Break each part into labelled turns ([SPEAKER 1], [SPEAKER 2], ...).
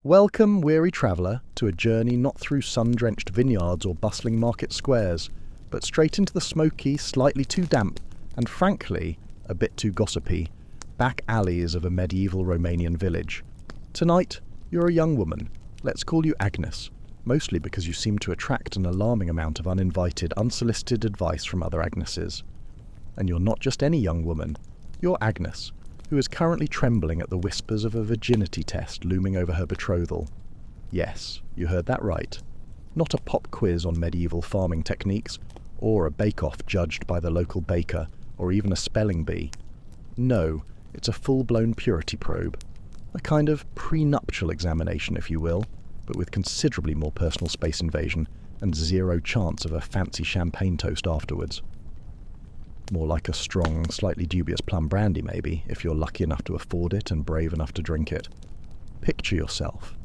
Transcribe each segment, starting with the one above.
[SPEAKER 1] Welcome, weary traveller, to a journey not through sun-drenched vineyards or bustling market squares, but straight into the smoky, slightly too damp, and frankly, a bit too gossipy, back alleys of a medieval Romanian village. Tonight, you're a young woman. Let's call you Agnes, mostly because you seem to attract an alarming amount of uninvited, unsolicited advice from other Agneses. And you're not just any young woman. You're Agnes, who is currently trembling at the whispers of a virginity test looming over her betrothal. Yes, you heard that right. Not a pop quiz on medieval farming techniques, or a bake-off judged by the local baker, or even a spelling bee. No, it's a full-blown purity probe. A kind of prenuptial examination, if you will, but with considerably more personal space invasion and zero chance of a fancy champagne toast afterwards. More like a strong, slightly dubious plum brandy, maybe, if you're lucky enough to afford it and brave enough to drink it. Picture yourself.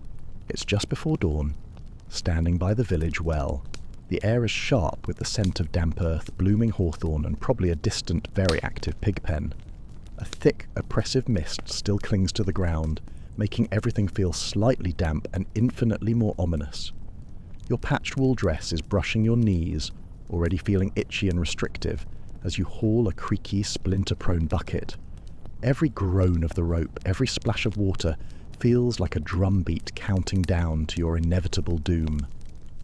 [SPEAKER 1] It's just before dawn, standing by the village well. The air is sharp with the scent of damp earth, blooming hawthorn, and probably a distant, very active pig pen. A thick, oppressive mist still clings to the ground, making everything feel slightly damp and infinitely more ominous. Your patched wool dress is brushing your knees, already feeling itchy and restrictive, as you haul a creaky, splinter-prone bucket. Every groan of the rope, every splash of water, feels like a drumbeat counting down to your inevitable doom.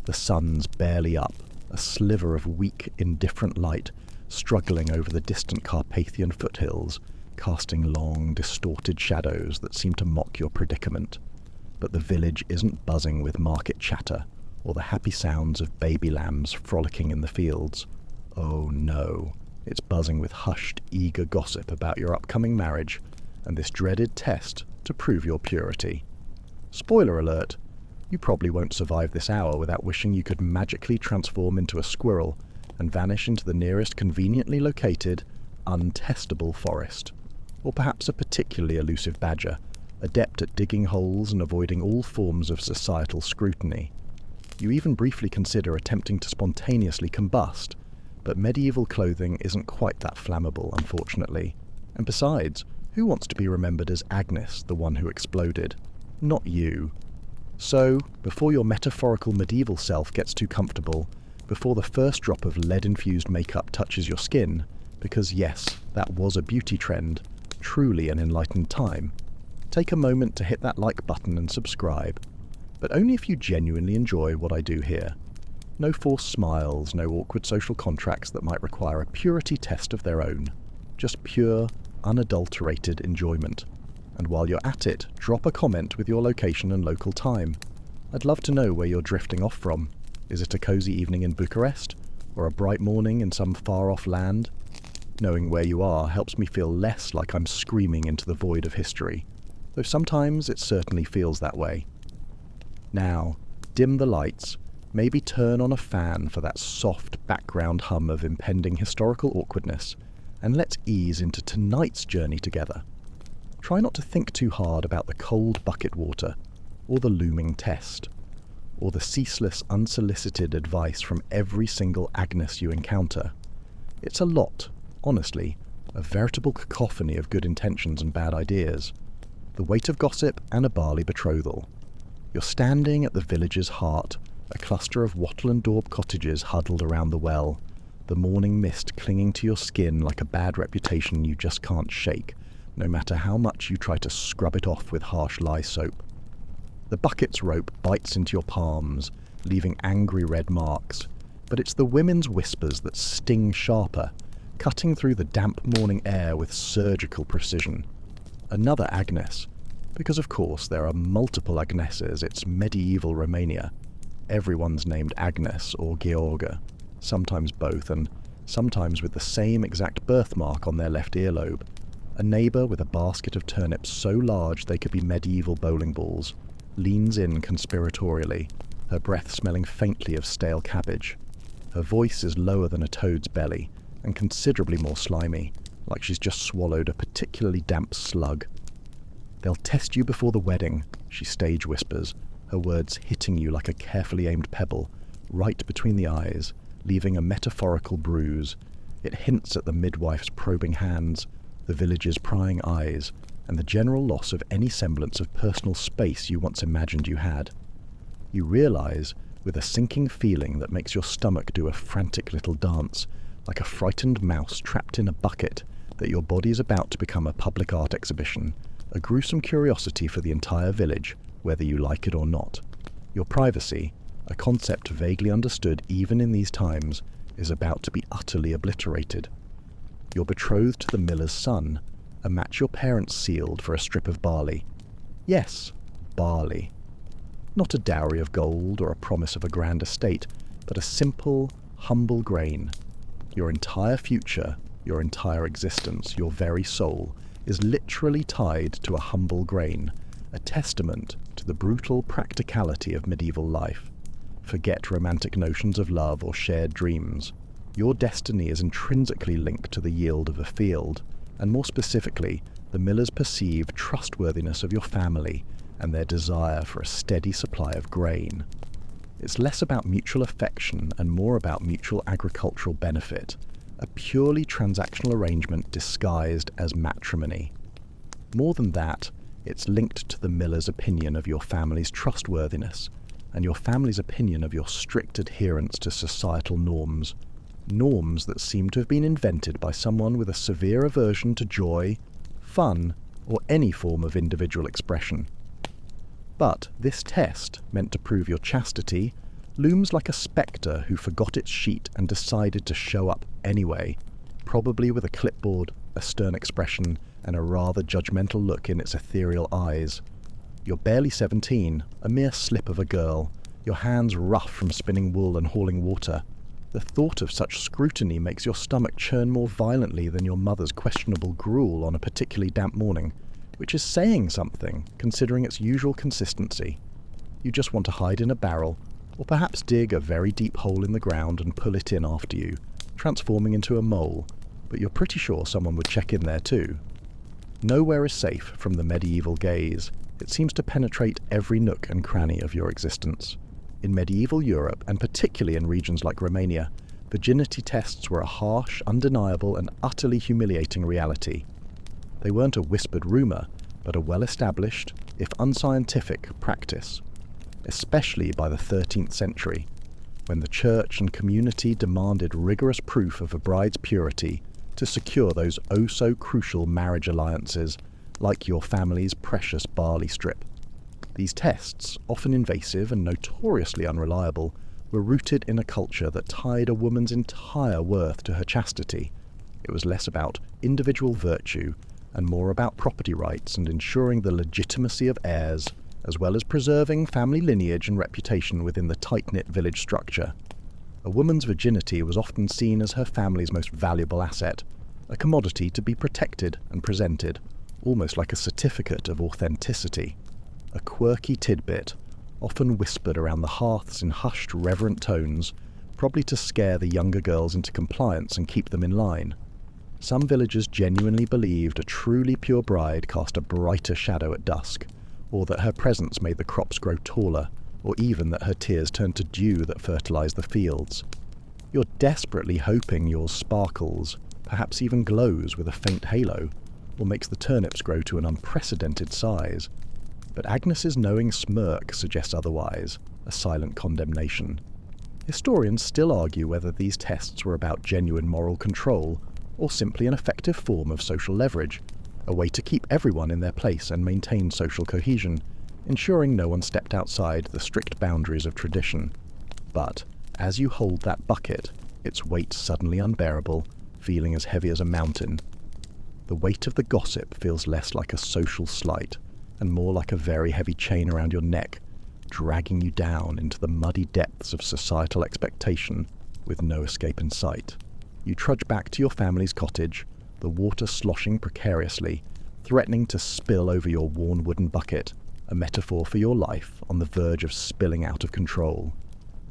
[SPEAKER 1] The sun's barely up, a sliver of weak, indifferent light, struggling over the distant Carpathian foothills, casting long, distorted shadows that seem to mock your predicament. But the village isn't buzzing with market chatter, or the happy sounds of baby lambs frolicking in the fields. Oh no. It's buzzing with hushed, eager gossip about your upcoming marriage and this dreaded test to prove your purity. Spoiler alert, you probably won't survive this hour without wishing you could magically transform into a squirrel and vanish into the nearest conveniently located, untestable forest. Or perhaps a particularly elusive badger, adept at digging holes and avoiding all forms of societal scrutiny. You even briefly consider attempting to spontaneously combust, but medieval clothing isn't quite that flammable, unfortunately. And besides, who wants to be remembered as Agnes, the one who exploded? Not you. So, before your metaphorical medieval self gets too comfortable, before the first drop of lead-infused makeup touches your skin, because yes, that was a beauty trend, truly an enlightened time, take a moment to hit that like button and subscribe. But only if you genuinely enjoy what I do here. No forced smiles, no awkward social contracts that might require a purity test of their own. Just pure, unadulterated enjoyment. And while you're at it, drop a comment with your location and local time. I'd love to know where you're drifting off from. Is it a cozy evening in Bucharest? Or a bright morning in some far-off land? Knowing where you are helps me feel less like I'm screaming into the void of history, though sometimes it certainly feels that way. Now, dim the lights. Maybe turn on a fan for that soft background hum of impending historical awkwardness, and let's ease into tonight's journey together. Try not to think too hard about the cold bucket water, or the looming test, or the ceaseless unsolicited advice from every single Agnes you encounter. It's a lot, honestly, a veritable cacophony of good intentions and bad ideas. The weight of gossip and a barley betrothal. You're standing at the village's heart, a cluster of wattle and daub cottages huddled around the well, the morning mist clinging to your skin like a bad reputation you just can't shake, no matter how much you try to scrub it off with harsh lye soap. The bucket's rope bites into your palms, leaving angry red marks, but it's the women's whispers that sting sharper, cutting through the damp morning air with surgical precision. Another Agnes, because of course there are multiple Agneses, it's medieval Romania. Everyone's named Agnes or Georga, sometimes both, and sometimes with the same exact birthmark on their left earlobe. A neighbour with a basket of turnips so large they could be medieval bowling balls leans in conspiratorially, her breath smelling faintly of stale cabbage. Her voice is lower than a toad's belly, and considerably more slimy, like she's just swallowed a particularly damp slug. "They'll test you before the wedding," she stage whispers, her words hitting you like a carefully aimed pebble, right between the eyes, leaving a metaphorical bruise. It hints at the midwife's probing hands, the village's prying eyes, and the general loss of any semblance of personal space you once imagined you had. You realise, with a sinking feeling that makes your stomach do a frantic little dance, like a frightened mouse trapped in a bucket, that your body is about to become a public art exhibition, a gruesome curiosity for the entire village, whether you like it or not. Your privacy, a concept vaguely understood even in these times, is about to be utterly obliterated. You're betrothed to the miller's son, a match your parents sealed for a strip of barley. Yes, barley. Not a dowry of gold or a promise of a grand estate, but a simple, humble grain. Your entire future, your entire existence, your very soul, is literally tied to a humble grain, a testament to the brutal practicality of medieval life. Forget romantic notions of love or shared dreams. Your destiny is intrinsically linked to the yield of a field, and more specifically, the miller's perceived trustworthiness of your family and their desire for a steady supply of grain. It's less about mutual affection and more about mutual agricultural benefit, a purely transactional arrangement disguised as matrimony. More than that, it's linked to the miller's opinion of your family's trustworthiness and your family's opinion of your strict adherence to societal norms. Norms that seem to have been invented by someone with a severe aversion to joy, fun, or any form of individual expression. But this test, meant to prove your chastity, looms like a spectre who forgot its sheet and decided to show up anyway, probably with a clipboard, a stern expression, and a rather judgmental look in its ethereal eyes. You're barely 17, a mere slip of a girl, your hands rough from spinning wool and hauling water. The thought of such scrutiny makes your stomach churn more violently than your mother's questionable gruel on a particularly damp morning, which is saying something, considering its usual consistency. You just want to hide in a barrel, or perhaps dig a very deep hole in the ground and pull it in after you, transforming into a mole, but you're pretty sure someone would check in there too. Nowhere is safe from the medieval gaze. It seems to penetrate every nook and cranny of your existence. In medieval Europe, and particularly in regions like Romania, virginity tests were a harsh, undeniable, and utterly humiliating reality. They weren't a whispered rumour, but a well-established, if unscientific, practice, especially by the 13th century, when the church and community demanded rigorous proof of a bride's purity to secure those oh-so-crucial marriage alliances, like your family's precious barley strip. These tests, often invasive and notoriously unreliable, were rooted in a culture that tied a woman's entire worth to her chastity. It was less about individual virtue and more about property rights and ensuring the legitimacy of heirs, as well as preserving family lineage and reputation within the tight-knit village structure. A woman's virginity was often seen as her family's most valuable asset, a commodity to be protected and presented, almost like a certificate of authenticity. A quirky tidbit, often whispered around the hearths in hushed, reverent tones, probably to scare the younger girls into compliance and keep them in line. Some villagers genuinely believed a truly pure bride cast a brighter shadow at dusk, or that her presence made the crops grow taller, or even that her tears turned to dew that fertilized the fields. You're desperately hoping yours sparkles, perhaps even glows with a faint halo, or makes the turnips grow to an unprecedented size. But Agnes's knowing smirk suggests otherwise, a silent condemnation. Historians still argue whether these tests were about genuine moral control, or simply an effective form of social leverage, a way to keep everyone in their place and maintain social cohesion, ensuring no one stepped outside the strict boundaries of tradition. But, as you hold that bucket, its weight suddenly unbearable, feeling as heavy as a mountain. The weight of the gossip feels less like a social slight, and more like a very heavy chain around your neck, dragging you down into the muddy depths of societal expectation with no escape in sight. You trudge back to your family's cottage, the water sloshing precariously, threatening to spill over your worn wooden bucket, a metaphor for your life on the verge of spilling out of control.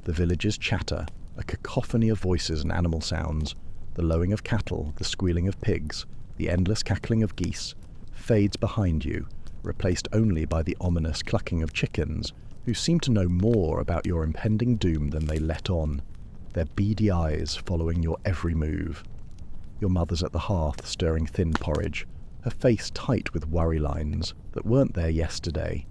[SPEAKER 1] The village's chatter, a cacophony of voices and animal sounds, the lowing of cattle, the squealing of pigs, the endless cackling of geese, fades behind you, replaced only by the ominous clucking of chickens, who seem to know more about your impending doom than they let on, their beady eyes following your every move. Your mother's at the hearth stirring thin porridge, her face tight with worry lines that weren't there yesterday.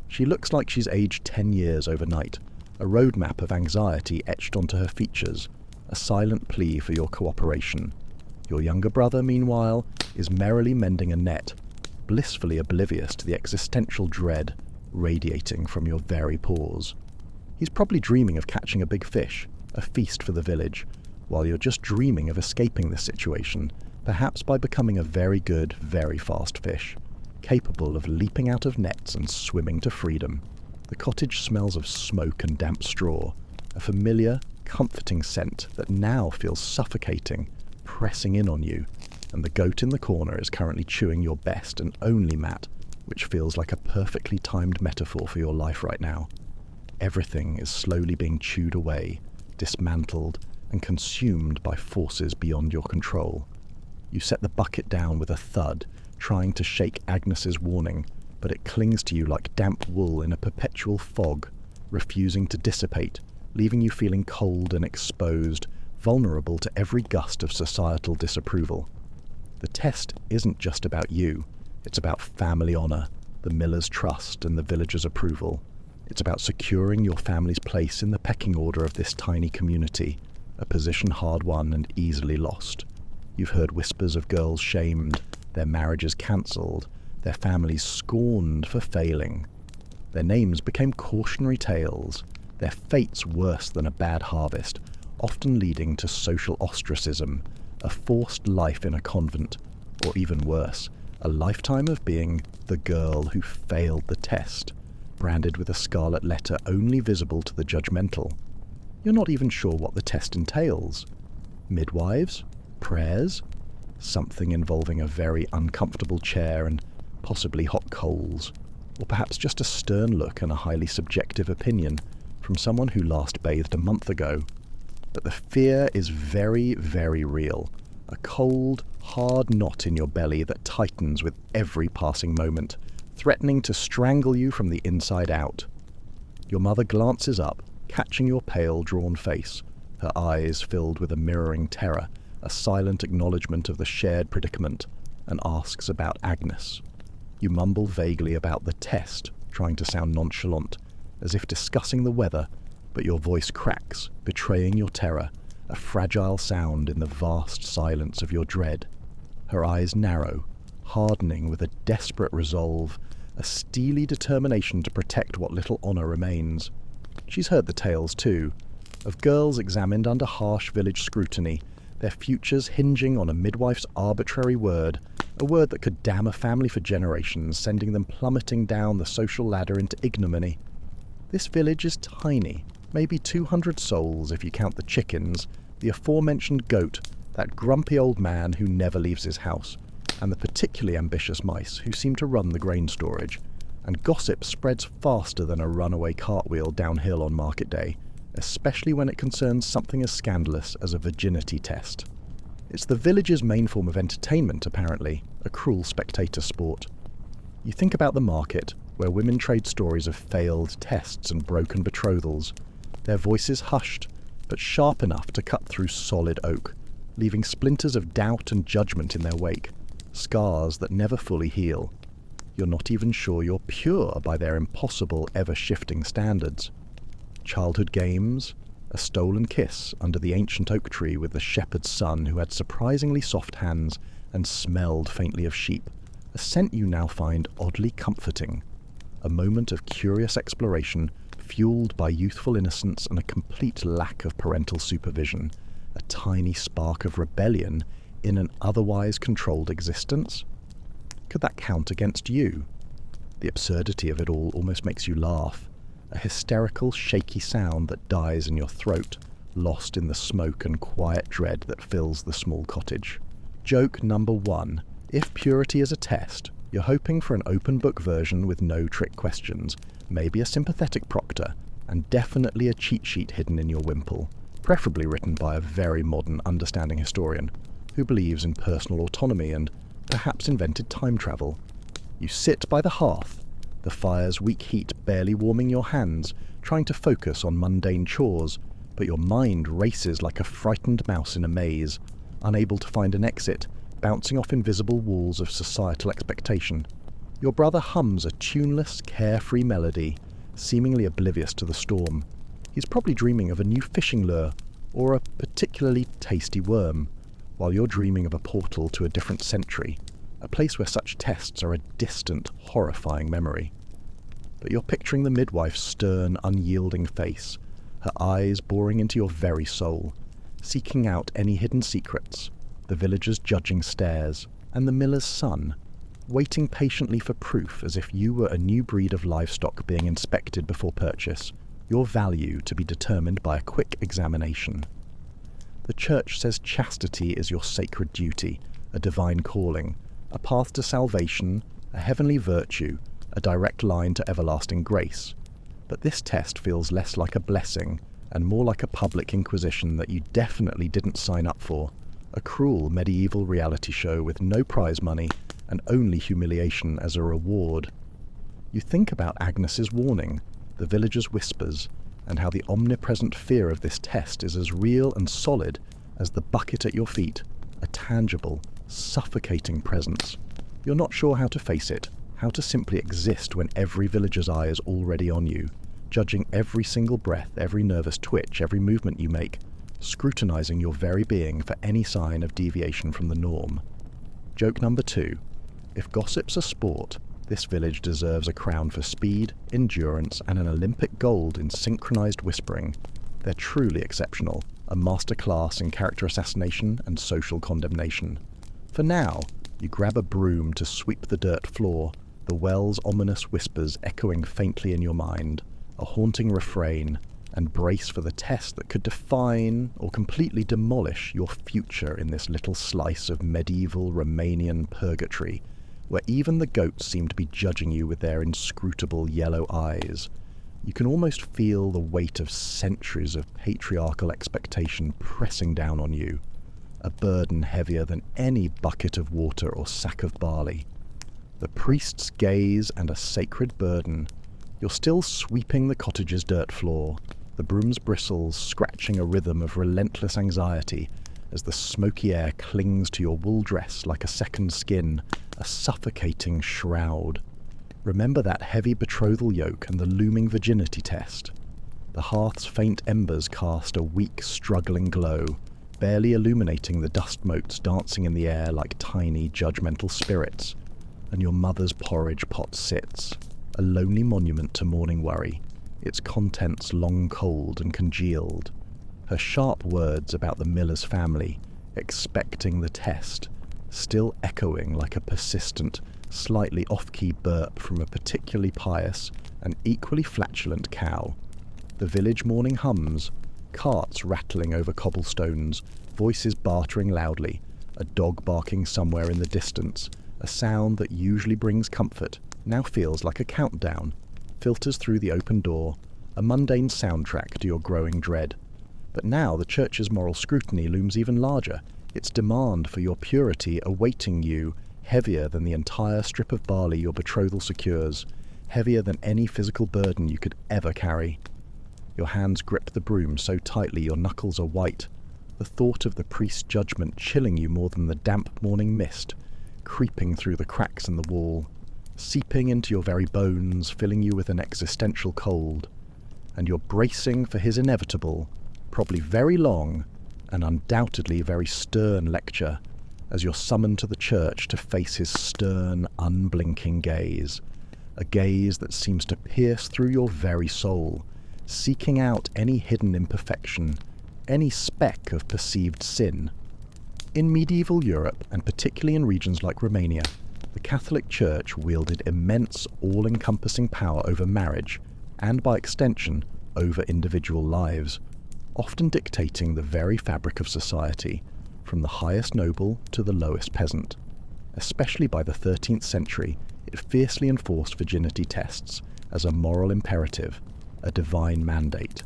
[SPEAKER 1] She looks like she's aged 10 years overnight, a roadmap of anxiety etched onto her features, a silent plea for your cooperation. Your younger brother, meanwhile, is merrily mending a net, blissfully oblivious to the existential dread radiating from your very pores. He's probably dreaming of catching a big fish, a feast for the village, while you're just dreaming of escaping this situation, perhaps by becoming a very good, very fast fish, capable of leaping out of nets and swimming to freedom. The cottage smells of smoke and damp straw, a familiar, comforting scent that now feels suffocating, pressing in on you, and the goat in the corner is currently chewing your best and only mat, which feels like a perfectly timed metaphor for your life right now. Everything is slowly being chewed away, dismantled, and consumed by forces beyond your control. You set the bucket down with a thud, trying to shake Agnes's warning, but it clings to you like damp wool in a perpetual fog, refusing to dissipate, leaving you feeling cold and exposed, vulnerable to every gust of societal disapproval. The test isn't just about you. It's about family honor, the miller's trust, and the villagers' approval. It's about securing your family's place in the pecking order of this tiny community, a position hard-won and easily lost. You've heard whispers of girls shamed, their marriages cancelled, their families scorned for failing. Their names became cautionary tales, their fates worse than a bad harvest, often leading to social ostracism, a forced life in a convent, or even worse, a lifetime of being the girl who failed the test, branded with a scarlet letter only visible to the judgmental. You're not even sure what the test entails. Midwives? Prayers? Something involving a very uncomfortable chair and possibly hot coals, or perhaps just a stern look and a highly subjective opinion from someone who last bathed a month ago. But the fear is very, very real. A cold, hard knot in your belly that tightens with every passing moment, threatening to strangle you from the inside out. Your mother glances up, catching your pale, drawn face, her eyes filled with a mirroring terror, a silent acknowledgement of the shared predicament, and asks about Agnes. You mumble vaguely about the test, trying to sound nonchalant, as if discussing the weather, but your voice cracks, betraying your terror, a fragile sound in the vast silence of your dread. Her eyes narrow, hardening with a desperate resolve, a steely determination to protect what little honour remains. She's heard the tales, too, of girls examined under harsh village scrutiny, their futures hinging on a midwife's arbitrary word, a word that could damn a family for generations, sending them plummeting down the social ladder into ignominy. This village is tiny, maybe 200 souls if you count the chickens, the aforementioned goat, that grumpy old man who never leaves his house, and the particularly ambitious mice who seem to run the grain storage. And gossip spreads faster than a runaway cartwheel downhill on market day, especially when it concerns something as scandalous as a virginity test. It's the village's main form of entertainment, apparently, a cruel spectator sport. You think about the market, where women trade stories of failed tests and broken betrothals, their voices hushed, but sharp enough to cut through solid oak, leaving splinters of doubt and judgment in their wake, scars that never fully heal. You're not even sure you're pure by their impossible, ever-shifting standards. Childhood games, a stolen kiss under the ancient oak tree with the shepherd's son who had surprisingly soft hands and smelled faintly of sheep, a scent you now find oddly comforting. A moment of curious exploration fueled by youthful innocence and a complete lack of parental supervision, a tiny spark of rebellion in an otherwise controlled existence? Could that count against you? The absurdity of it all almost makes you laugh, a hysterical, shaky sound that dies in your throat, lost in the smoke and quiet dread that fills the small cottage. Joke number 1. If purity is a test, you're hoping for an open book version with no trick questions, maybe a sympathetic proctor, and definitely a cheat sheet hidden in your wimple, preferably written by a very modern, understanding historian who believes in personal autonomy and perhaps invented time travel. You sit by the hearth, the fire's weak heat barely warming your hands, trying to focus on mundane chores, but your mind races like a frightened mouse in a maze, unable to find an exit, bouncing off invisible walls of societal expectation. Your brother hums a tuneless, carefree melody, seemingly oblivious to the storm. He's probably dreaming of a new fishing lure or a particularly tasty worm, while you're dreaming of a portal to a different century, a place where such tests are a distant, horrifying memory. But you're picturing the midwife's stern, unyielding face, her eyes boring into your very soul, seeking out any hidden secrets, the villager's judging stares, and the miller's son, waiting patiently for proof as if you were a new breed of livestock being inspected before purchase, your value to be determined by a quick examination. The Church says chastity is your sacred duty, a divine calling, a path to salvation, a heavenly virtue, a direct line to everlasting grace. But this test feels less like a blessing and more like a public inquisition that you definitely didn't sign up for, a cruel medieval reality show with no prize money and only humiliation as a reward. You think about Agnes's warning, the villager's whispers, and how the omnipresent fear of this test is as real and solid as the bucket at your feet, a tangible, suffocating presence. You're not sure how to face it, how to simply exist when every villager's eye is already on you, judging every single breath, every nervous twitch, every movement you make, scrutinizing your very being for any sign of deviation from the norm. Joke number 2. If gossip's a sport, this village deserves a crown for speed, endurance, and an Olympic gold in synchronized whispering. They're truly exceptional, a masterclass in character assassination and social condemnation. For now, you grab a broom to sweep the dirt floor, the well's ominous whispers echoing faintly in your mind, a haunting refrain, and brace for the test that could define or completely demolish your future in this little slice of medieval Romanian purgatory, where even the goats seem to be judging you with their inscrutable yellow eyes. You can almost feel the weight of centuries of patriarchal expectation pressing down on you, a burden heavier than any bucket of water or sack of barley. The priest's gaze and a sacred burden. You're still sweeping the cottage's dirt floor, the broom's bristles scratching a rhythm of relentless anxiety as the smoky air clings to your wool dress like a second skin, a suffocating shroud. Remember that heavy betrothal yoke and the looming virginity test. The hearth's faint embers cast a weak, struggling glow, barely illuminating the dust motes dancing in the air like tiny, judgmental spirits, and your mother's porridge pot sits, a lonely monument to morning worry, its contents long cold and congealed. Her sharp words about the miller's family, expecting the test, still echoing like a persistent, slightly off-key burp from a particularly pious and equally flatulent cow. The village morning hums, carts rattling over cobblestones, voices bartering loudly, a dog barking somewhere in the distance, a sound that usually brings comfort, now feels like a countdown, filters through the open door, a mundane soundtrack to your growing dread. But now the Church's moral scrutiny looms even larger, its demand for your purity awaiting you, heavier than the entire strip of barley your betrothal secures, heavier than any physical burden you could ever carry. Your hands grip the broom so tightly your knuckles are white, the thought of the priest's judgment chilling you more than the damp morning mist, creeping through the cracks in the wall, seeping into your very bones, filling you with an existential cold. And you're bracing for his inevitable, probably very long, and undoubtedly very stern lecture, as you're summoned to the church to face his stern, unblinking gaze, a gaze that seems to pierce through your very soul, seeking out any hidden imperfection, any speck of perceived sin. In medieval Europe, and particularly in regions like Romania, the Catholic Church wielded immense, all-encompassing power over marriage, and by extension, over individual lives, often dictating the very fabric of society, from the highest noble to the lowest peasant. Especially by the 13th century, it fiercely enforced virginity tests as a moral imperative, a divine mandate.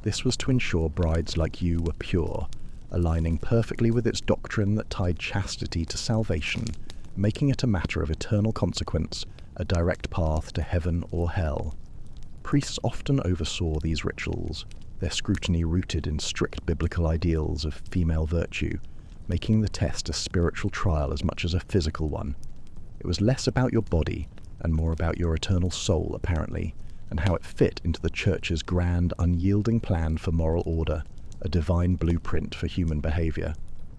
[SPEAKER 1] This was to ensure brides like you were pure, aligning perfectly with its doctrine that tied chastity to salvation, making it a matter of eternal consequence, a direct path to heaven or hell. Priests often oversaw these rituals, their scrutiny rooted in strict biblical ideals of female virtue, making the test a spiritual trial as much as a physical one. It was less about your body and more about your eternal soul, apparently, and how it fit into the Church's grand, unyielding plan for moral order, a divine blueprint for human behaviour.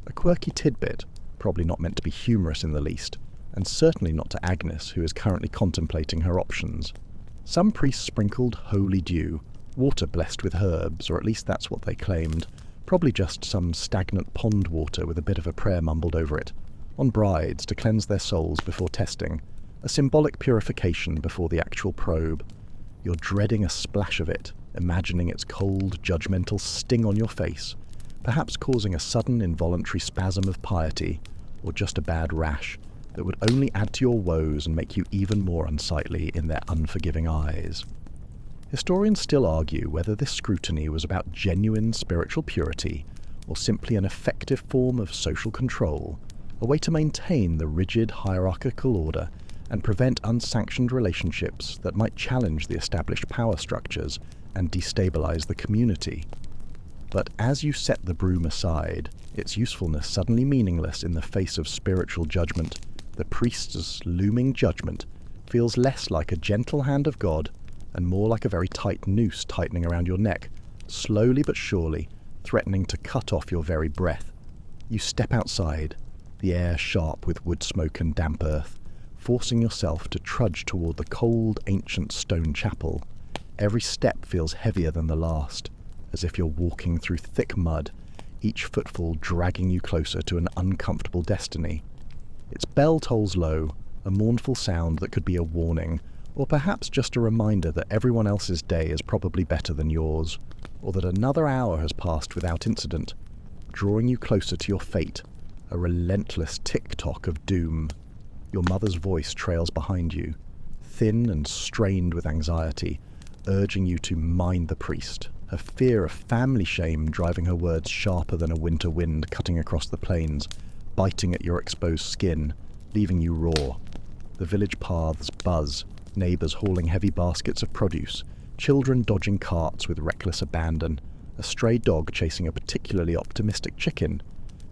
[SPEAKER 1] A quirky tidbit, probably not meant to be humorous in the least, and certainly not to Agnes, who is currently contemplating her options. Some priests sprinkled holy dew, water blessed with herbs, or at least that's what they claimed, probably just some stagnant pond water with a bit of a prayer mumbled over it, on brides to cleanse their souls before testing, a symbolic purification before the actual probe. You're dreading a splash of it, imagining its cold, judgmental sting on your face, perhaps causing a sudden involuntary spasm of piety, or just a bad rash that would only add to your woes and make you even more unsightly in their unforgiving eyes. Historians still argue whether this scrutiny was about genuine spiritual purity or simply an effective form of social control, a way to maintain the rigid hierarchical order and prevent unsanctioned relationships that might challenge the established power structures and destabilize the community. But as you set the broom aside, its usefulness suddenly meaningless in the face of spiritual judgment, the priest's looming judgment feels less like a gentle hand of God and more like a very tight noose tightening around your neck, slowly but surely threatening to cut off your very breath. You step outside, the air sharp with wood smoke and damp earth, forcing yourself to trudge toward the cold, ancient stone chapel. Every step feels heavier than the last, as if you're walking through thick mud, each footfall dragging you closer to an uncomfortable destiny. Its bell tolls low, a mournful sound that could be a warning, or perhaps just a reminder that everyone else's day is probably better than yours, or that another hour has passed without incident, drawing you closer to your fate, a relentless tick-tock of doom. Your mother's voice trails behind you, thin and strained with anxiety, urging you to mind the priest, her fear of family shame driving her words sharper than a winter wind cutting across the plains, biting at your exposed skin, leaving you raw. The village paths buzz, neighbours hauling heavy baskets of produce, children dodging carts with reckless abandon, a stray dog chasing a particularly optimistic chicken,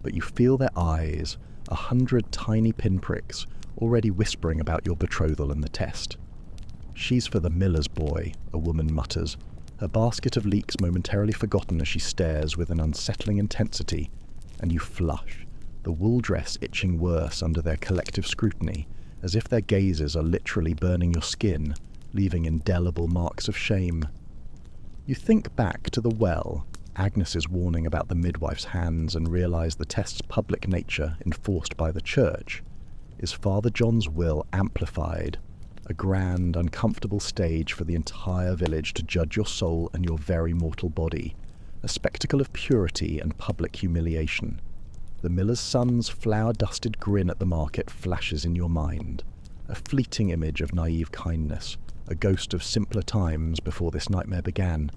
[SPEAKER 1] but you feel their eyes, 100 tiny pinpricks, already whispering about your betrothal and the test. "She's for the miller's boy," a woman mutters, her basket of leeks momentarily forgotten as she stares with an unsettling intensity, and you flush, the wool dress itching worse under their collective scrutiny, as if their gazes are literally burning your skin, leaving indelible marks of shame. You think back to the well, Agnes's warning about the midwife's hands, and realise the test's public nature enforced by the church. Is Father John's will amplified, a grand, uncomfortable stage for the entire village to judge your soul and your very mortal body, a spectacle of purity and public humiliation? The miller's son's flour-dusted grin at the market flashes in your mind, a fleeting image of naive kindness, a ghost of simpler times before this nightmare began.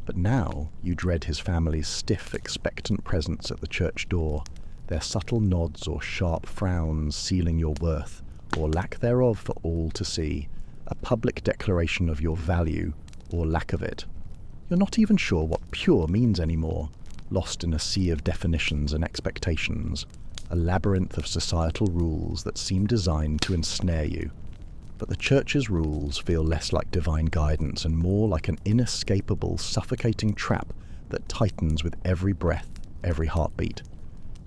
[SPEAKER 1] But now you dread his family's stiff, expectant presence at the church door, their subtle nods or sharp frowns sealing your worth, or lack thereof for all to see, a public declaration of your value, or lack of it. You're not even sure what pure means anymore, lost in a sea of definitions and expectations, a labyrinth of societal rules that seem designed to ensnare you. But the church's rules feel less like divine guidance and more like an inescapable, suffocating trap that tightens with every breath, every heartbeat.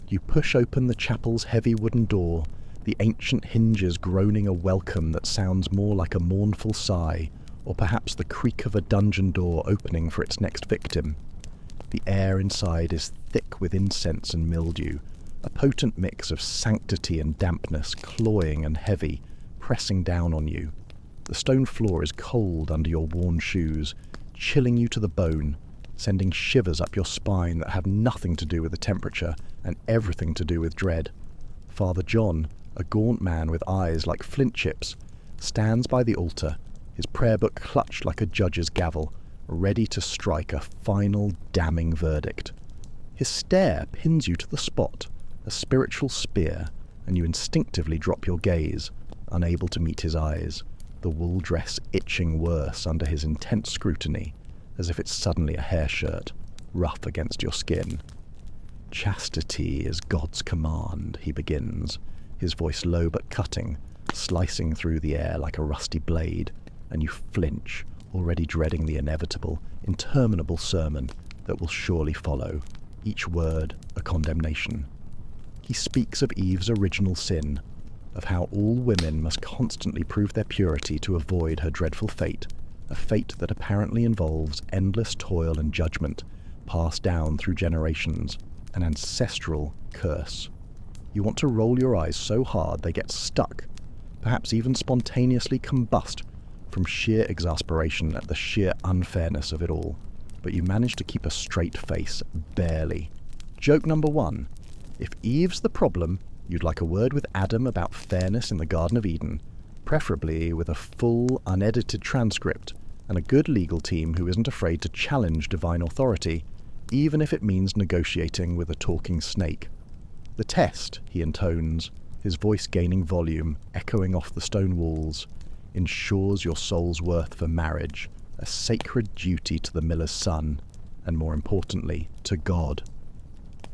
[SPEAKER 1] You push open the chapel's heavy wooden door, the ancient hinges groaning a welcome that sounds more like a mournful sigh, or perhaps the creak of a dungeon door opening for its next victim. The air inside is thick with incense and mildew, a potent mix of sanctity and dampness, cloying and heavy, pressing down on you. The stone floor is cold under your worn shoes, chilling you to the bone, sending shivers up your spine that have nothing to do with the temperature and everything to do with dread. Father John, a gaunt man with eyes like flint chips, stands by the altar, his prayer book clutched like a judge's gavel, ready to strike a final damning verdict. His stare pins you to the spot, a spiritual spear, and you instinctively drop your gaze, unable to meet his eyes, the wool dress itching worse under his intense scrutiny, as if it's suddenly a hair shirt, rough against your skin. "Chastity is God's command," he begins, his voice low but cutting, slicing through the air like a rusty blade, and you flinch, already dreading the inevitable, interminable sermon that will surely follow, each word a condemnation. He speaks of Eve's original sin, of how all women must constantly prove their purity to avoid her dreadful fate, a fate that apparently involves endless toil and judgment passed down through generations, an ancestral curse. You want to roll your eyes so hard they get stuck, perhaps even spontaneously combust from sheer exasperation at the sheer unfairness of it all, but you manage to keep a straight face, barely. Joke number 1. If Eve's the problem, you'd like a word with Adam about fairness in the Garden of Eden, preferably with a full, unedited transcript and a good legal team who isn't afraid to challenge divine authority, even if it means negotiating with a talking snake. "The test," he intones, his voice gaining volume, echoing off the stone walls, "ensures your soul's worth for marriage, a sacred duty to the miller's son, and more importantly, to God."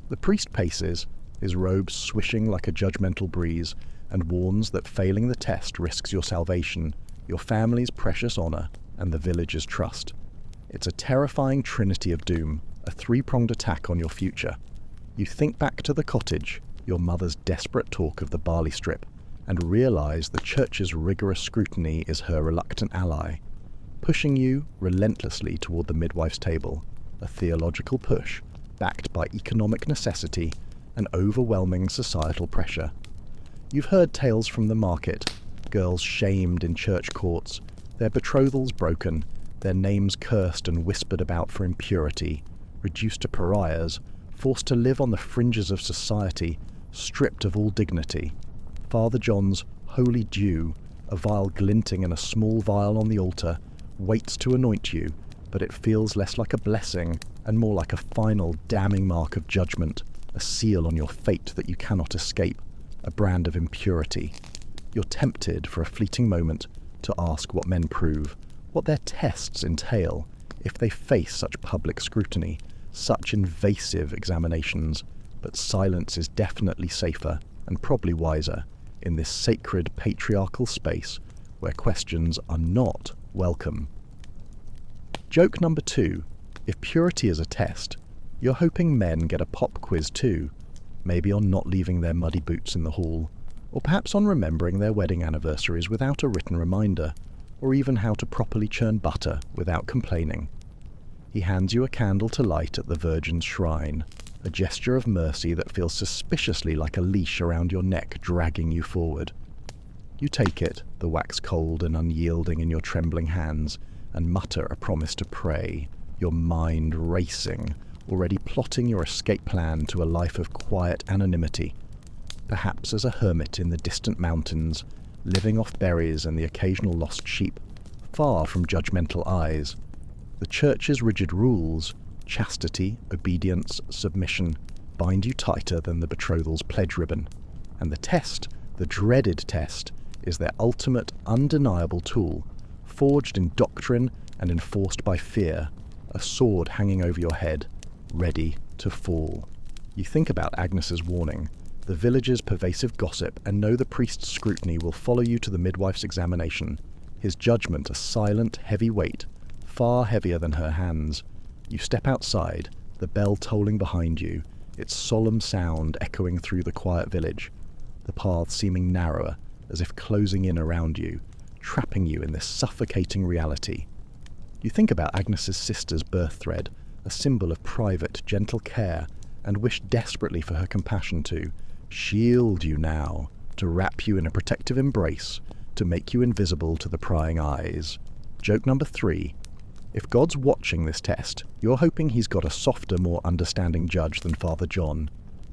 [SPEAKER 1] The priest paces, his robe swishing like a judgmental breeze, and warns that failing the test risks your salvation, your family's precious honor, and the village's trust. It's a terrifying trinity of doom, a three-pronged attack on your future. You think back to the cottage, your mother's desperate talk of the barley strip, and realize the church's rigorous scrutiny is her reluctant ally, pushing you relentlessly toward the midwife's table, a theological push backed by economic necessity and overwhelming societal pressure. You've heard tales from the market, girls shamed in church courts, their betrothals broken, their names cursed and whispered about for impurity, reduced to pariahs, forced to live on the fringes of society, stripped of all dignity. Father John's holy dew, a vial glinting in a small vial on the altar, waits to anoint you, but it feels less like a blessing and more like a final damning mark of judgment, a seal on your fate that you cannot escape, a brand of impurity. You're tempted for a fleeting moment to ask what men prove, what their tests entail, if they face such public scrutiny, such invasive examinations, but silence is definitely safer and probably wiser in this sacred patriarchal space where questions are not welcome. Joke number 2. If purity is a test, you're hoping men get a pop quiz too, maybe on not leaving their muddy boots in the hall, or perhaps on remembering their wedding anniversaries without a written reminder, or even how to properly churn butter without complaining. He hands you a candle to light at the Virgin's shrine, a gesture of mercy that feels suspiciously like a leash around your neck dragging you forward. You take it, the wax cold and unyielding in your trembling hands, and mutter a promise to pray, your mind racing, already plotting your escape plan to a life of quiet anonymity, perhaps as a hermit in the distant mountains, living off berries and the occasional lost sheep, far from judgmental eyes. The church's rigid rules, chastity, obedience, submission, bind you tighter than the betrothal's pledge ribbon, and the test, the dreaded test, is their ultimate, undeniable tool, forged in doctrine and enforced by fear, a sword hanging over your head, ready to fall. You think about Agnes's warning, the village's pervasive gossip, and know the priest's scrutiny will follow you to the midwife's examination, his judgment a silent, heavy weight, far heavier than her hands. You step outside, the bell tolling behind you, its solemn sound echoing through the quiet village, the path seeming narrower, as if closing in around you, trapping you in this suffocating reality. You think about Agnes's sister's birth thread, a symbol of private, gentle care, and wish desperately for her compassion to shield you now, to wrap you in a protective embrace, to make you invisible to the prying eyes. Joke number 3. If God's watching this test, you're hoping he's got a softer, more understanding judge than Father John,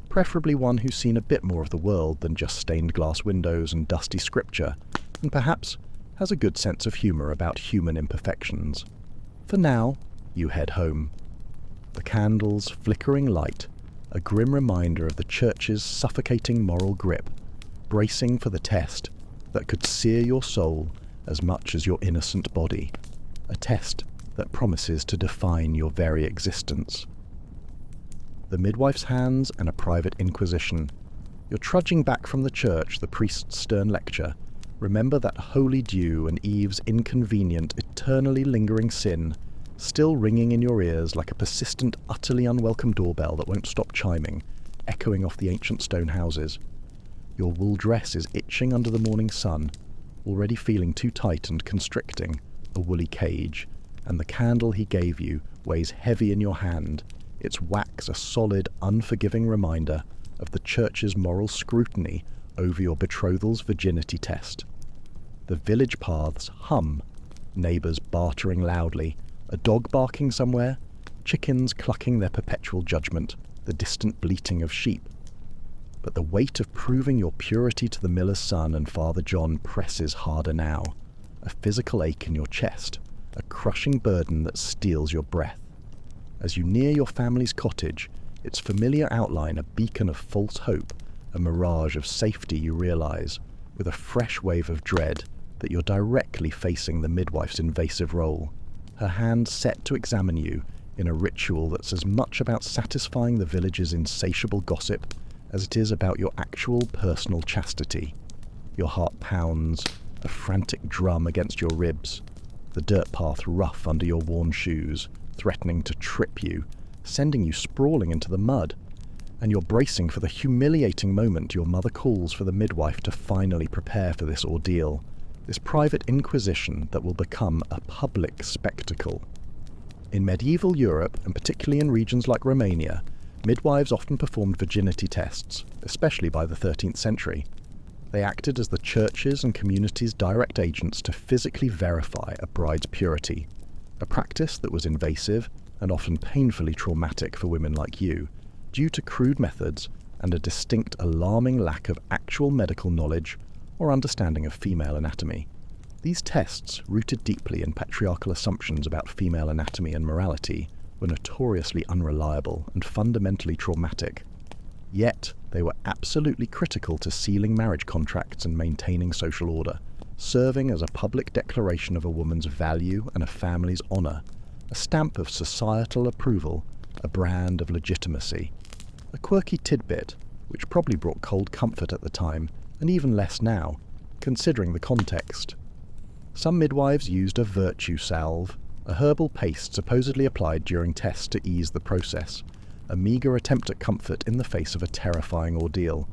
[SPEAKER 1] preferably one who's seen a bit more of the world than just stained glass windows and dusty scripture, and perhaps has a good sense of humour about human imperfections. For now, you head home. The candle's flickering light, a grim reminder of the church's suffocating moral grip, bracing for the test that could sear your soul as much as your innocent body, a test that promises to define your very existence. the midwife's hands, and a private inquisition. You're trudging back from the church, the priest's stern lecture. Remember that holy dew and Eve's inconvenient, eternally lingering sin, still ringing in your ears like a persistent, utterly unwelcome doorbell that won't stop chiming, echoing off the ancient stone houses. Your wool dress is itching under the morning sun, already feeling too tight and constricting, a woolly cage, and the candle he gave you weighs heavy in your hand, its wax a solid, unforgiving reminder of the church's moral scrutiny over your betrothal's virginity test. The village paths hum, neighbours bartering loudly, a dog barking somewhere, chickens clucking their perpetual judgment, the distant bleating of sheep. But the weight of proving your purity to the miller's son and Father John presses harder now, a physical ache in your chest, a crushing burden that steals your breath. As you near your family's cottage, its familiar outline a beacon of false hope, a mirage of safety, you realise, with a fresh wave of dread, that you're directly facing the midwife's invasive role, her hand set to examine you in a ritual that's as much about satisfying the village's insatiable gossip as it is about your actual personal chastity. Your heart pounds, a frantic drum against your ribs, the dirt path rough under your worn shoes, threatening to trip you, sending you sprawling into the mud, and you're bracing for the humiliating moment your mother calls for the midwife to finally prepare for this ordeal, this private inquisition that will become a public spectacle. In medieval Europe, and particularly in regions like Romania, midwives often performed virginity tests, especially by the 13th century. They acted as the church's and community's direct agents to physically verify a bride's purity, a practice that was invasive and often painfully traumatic for women like you, due to crude methods and a distinct alarming lack of actual medical knowledge or understanding of female anatomy. These tests, rooted deeply in patriarchal assumptions about female anatomy and morality, were notoriously unreliable and fundamentally traumatic. Yet, they were absolutely critical to sealing marriage contracts and maintaining social order, serving as a public declaration of a woman's value and a family's honour, a stamp of societal approval, a brand of legitimacy. A quirky tidbit, which probably brought cold comfort at the time, and even less now, considering the context. Some midwives used a virtue salve, a herbal paste supposedly applied during tests to ease the process, a meagre attempt at comfort in the face of a terrifying ordeal.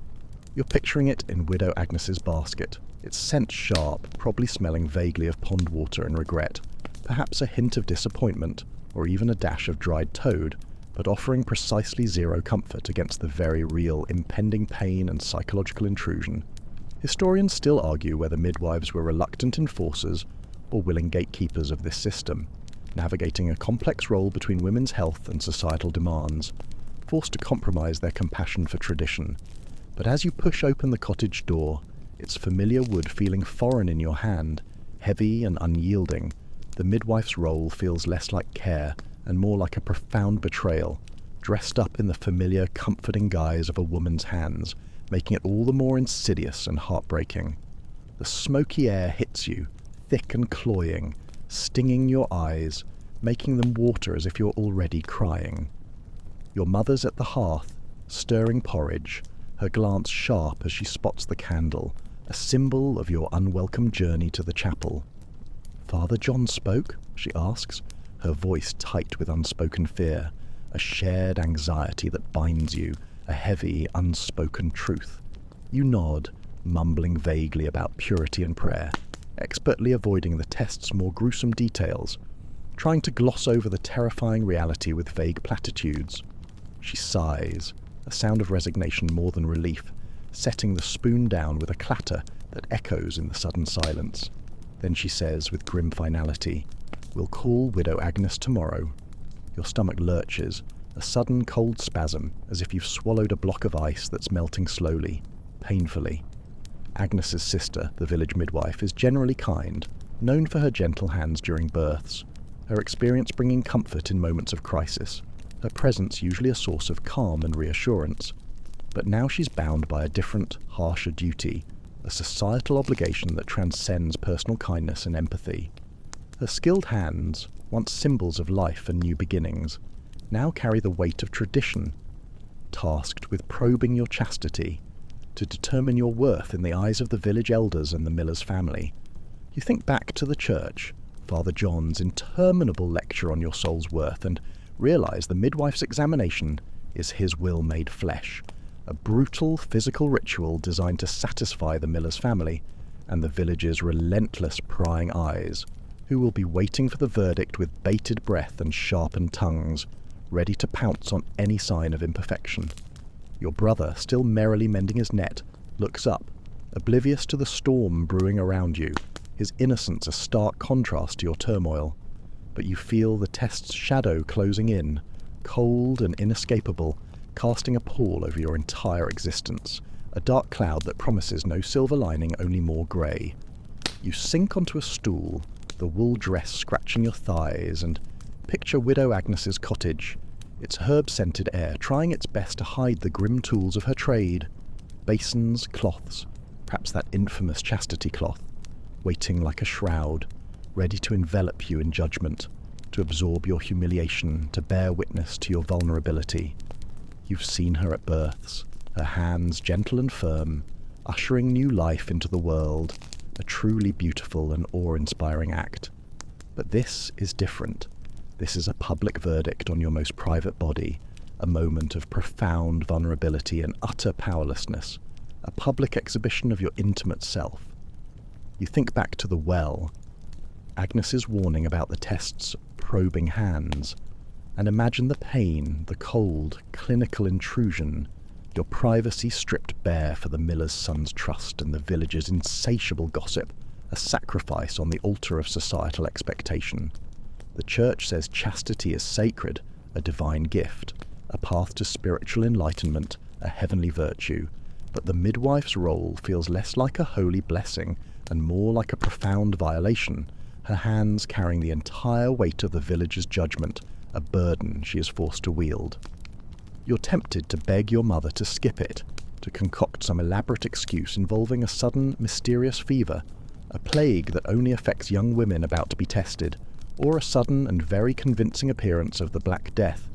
[SPEAKER 1] You're picturing it in Widow Agnes's basket, its scent sharp, probably smelling vaguely of pond water and regret, perhaps a hint of disappointment, or even a dash of dried toad, but offering precisely zero comfort against the very real impending pain and psychological intrusion. Historians still argue whether midwives were reluctant enforcers or willing gatekeepers of this system, navigating a complex role between women's health and societal demands, forced to compromise their compassion for tradition. But as you push open the cottage door, its familiar wood feeling foreign in your hand, heavy and unyielding, the midwife's role feels less like care and more like a profound betrayal, dressed up in the familiar, comforting guise of a woman's hands, making it all the more insidious and heartbreaking. The smoky air hits you, thick and cloying, stinging your eyes, making them water as if you're already crying. Your mother's at the hearth, stirring porridge, her glance sharp as she spots the candle, a symbol of your unwelcome journey to the chapel. "Father John spoke?" she asks, her voice tight with unspoken fear, a shared anxiety that binds you, a heavy, unspoken truth. You nod, mumbling vaguely about purity and prayer, expertly avoiding the test's more gruesome details, trying to gloss over the terrifying reality with vague platitudes. She sighs, a sound of resignation more than relief, setting the spoon down with a clatter that echoes in the sudden silence. Then she says with grim finality, "We'll call Widow Agnes tomorrow." Your stomach lurches, a sudden cold spasm, as if you've swallowed a block of ice that's melting slowly, painfully. Agnes's sister, the village midwife, is generally kind, known for her gentle hands during births, her experience bringing comfort in moments of crisis, her presence usually a source of calm and reassurance. But now she's bound by a different, harsher duty, a societal obligation that transcends personal kindness and empathy. Her skilled hands, once symbols of life and new beginnings, now carry the weight of tradition, tasked with probing your chastity, to determine your worth in the eyes of the village elders and the miller's family. You think back to the church, Father John's interminable lecture on your soul's worth, and realise the midwife's examination is his will made flesh, a brutal physical ritual designed to satisfy the miller's family and the village's relentless prying eyes, who will be waiting for the verdict with bated breath and sharpened tongues, ready to pounce on any sign of imperfection. Your brother, still merrily mending his net, looks up, oblivious to the storm brewing around you, his innocence a stark contrast to your turmoil. But you feel the test's shadow closing in, cold and inescapable, casting a pall over your entire existence, a dark cloud that promises no silver lining, only more grey. You sink onto a stool, the wool dress scratching your thighs, and picture Widow Agnes's cottage, its herb-scented air trying its best to hide the grim tools of her trade. Basins, cloths, perhaps that infamous chastity cloth, waiting like a shroud, ready to envelop you in judgment, to absorb your humiliation, to bear witness to your vulnerability. You've seen her at births, her hands gentle and firm, ushering new life into the world, a truly beautiful and awe-inspiring act. But this is different. This is a public verdict on your most private body, a moment of profound vulnerability and utter powerlessness, a public exhibition of your intimate self. You think back to the well, Agnes's warning about the test's probing hands, and imagine the pain, the cold, clinical intrusion, your privacy stripped bare for the miller's son's trust and the village's insatiable gossip, a sacrifice on the altar of societal expectation. The church says chastity is sacred, a divine gift, a path to spiritual enlightenment, a heavenly virtue, but the midwife's role feels less like a holy blessing and more like a profound violation, her hands carrying the entire weight of the village's judgment, a burden she is forced to wield. You're tempted to beg your mother to skip it, to concoct some elaborate excuse involving a sudden, mysterious fever, a plague that only affects young women about to be tested, or a sudden and very convincing appearance of the Black Death.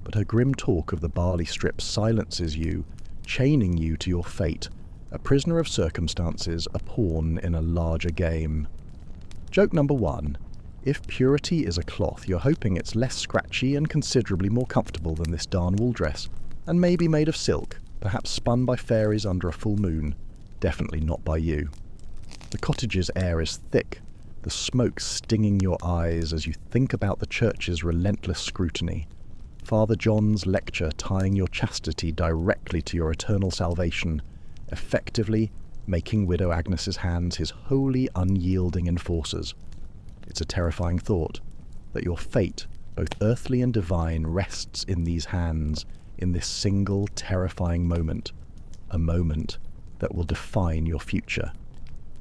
[SPEAKER 1] But her grim talk of the barley strips silences you, chaining you to your fate, a prisoner of circumstances, a pawn in a larger game. Joke number 1. If purity is a cloth, you're hoping it's less scratchy and considerably more comfortable than this darn wool dress, and maybe made of silk, perhaps spun by fairies under a full moon. Definitely not by you. The cottage's air is thick, the smoke stinging your eyes as you think about the church's relentless scrutiny. Father John's lecture tying your chastity directly to your eternal salvation, effectively making Widow Agnes's hands his wholly unyielding enforcers. It's a terrifying thought, that your fate, both earthly and divine, rests in these hands, in this single terrifying moment, a moment that will define your future.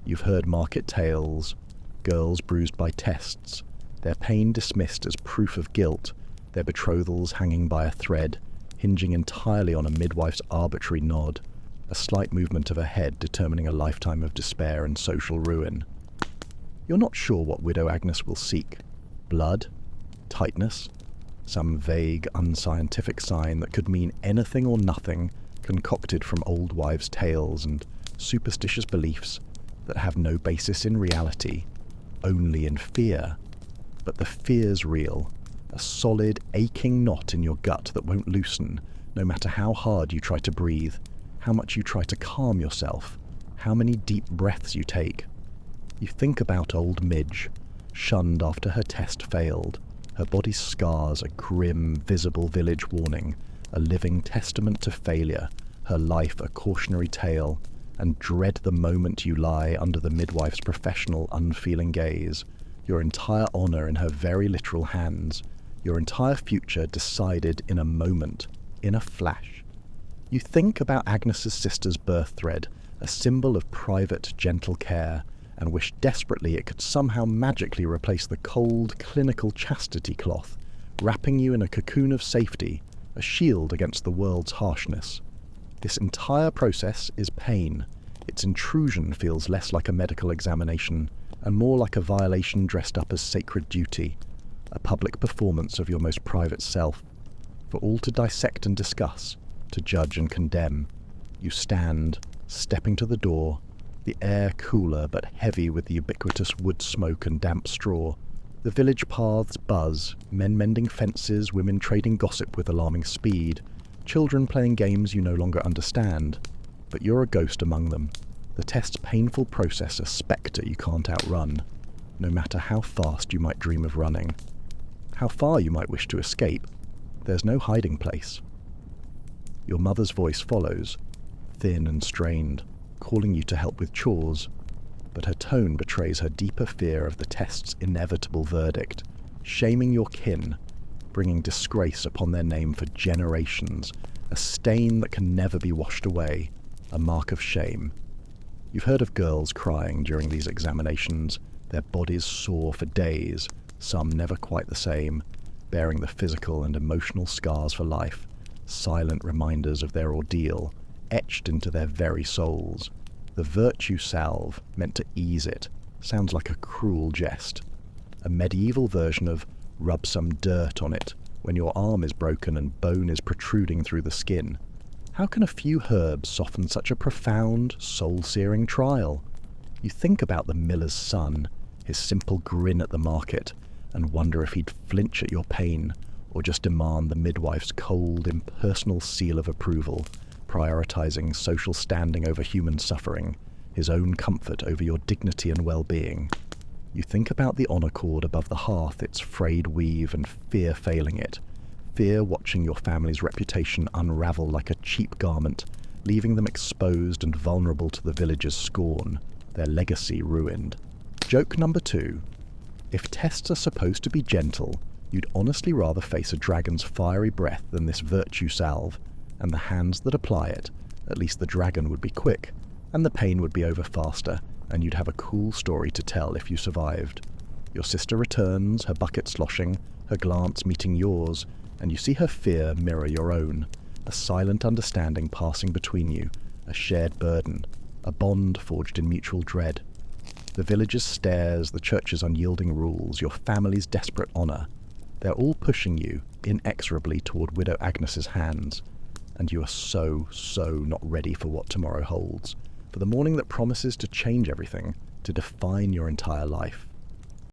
[SPEAKER 1] You've heard market tales, girls bruised by tests, their pain dismissed as proof of guilt, their betrothals hanging by a thread, hinging entirely on a midwife's arbitrary nod, a slight movement of her head determining a lifetime of despair and social ruin. You're not sure what Widow Agnes will seek. Blood? Tightness? Some vague, unscientific sign that could mean anything or nothing, concocted from old wives' tales and superstitious beliefs that have no basis in reality, only in fear. But the fear's real, a solid, aching knot in your gut that won't loosen, no matter how hard you try to breathe, how much you try to calm yourself, how many deep breaths you take. You think about old Midge, shunned after her test failed, her body's scars a grim, visible village warning, a living testament to failure, her life a cautionary tale, and dread the moment you lie under the midwife's professional, unfeeling gaze, your entire honour in her very literal hands, your entire future decided in a moment, in a flash. You think about Agnes's sister's birth thread, a symbol of private, gentle care, and wish desperately it could somehow magically replace the cold, clinical chastity cloth, wrapping you in a cocoon of safety, a shield against the world's harshness. This entire process is pain. Its intrusion feels less like a medical examination and more like a violation dressed up as sacred duty, a public performance of your most private self, for all to dissect and discuss, to judge and condemn. You stand, stepping to the door, the air cooler but heavy with the ubiquitous wood smoke and damp straw. The village paths buzz, men mending fences, women trading gossip with alarming speed, children playing games you no longer understand. But you're a ghost among them, the test's painful process a spectre you can't outrun, no matter how fast you might dream of running. How far you might wish to escape, there's no hiding place. Your mother's voice follows, thin and strained, calling you to help with chores, but her tone betrays her deeper fear of the test's inevitable verdict, shaming your kin, bringing disgrace upon their name for generations, a stain that can never be washed away, a mark of shame. You've heard of girls crying during these examinations, their bodies sore for days, some never quite the same, bearing the physical and emotional scars for life, silent reminders of their ordeal, etched into their very souls. The virtue salve, meant to ease it, sounds like a cruel jest. A medieval version of rub some dirt on it when your arm is broken and bone is protruding through the skin. How can a few herbs soften such a profound, soul-searing trial? You think about the miller's son, his simple grin at the market, and wonder if he'd flinch at your pain, or just demand the midwife's cold, impersonal seal of approval, prioritizing social standing over human suffering, his own comfort over your dignity and well-being. You think about the honor cord above the hearth, its frayed weave, and fear failing it. Fear watching your family's reputation unravel like a cheap garment, leaving them exposed and vulnerable to the villagers' scorn, their legacy ruined. Joke number 2. If tests are supposed to be gentle, you'd honestly rather face a dragon's fiery breath than this virtue salve, and the hands that apply it. At least the dragon would be quick, and the pain would be over faster, and you'd have a cool story to tell if you survived. Your sister returns, her bucket sloshing, her glance meeting yours, and you see her fear mirror your own, a silent understanding passing between you, a shared burden, a bond forged in mutual dread. The village's stares, the church's unyielding rules, your family's desperate honour, they're all pushing you inexorably toward Widow Agnes's hands, and you are so not ready for what tomorrow holds, for the morning that promises to change everything, to define your entire life.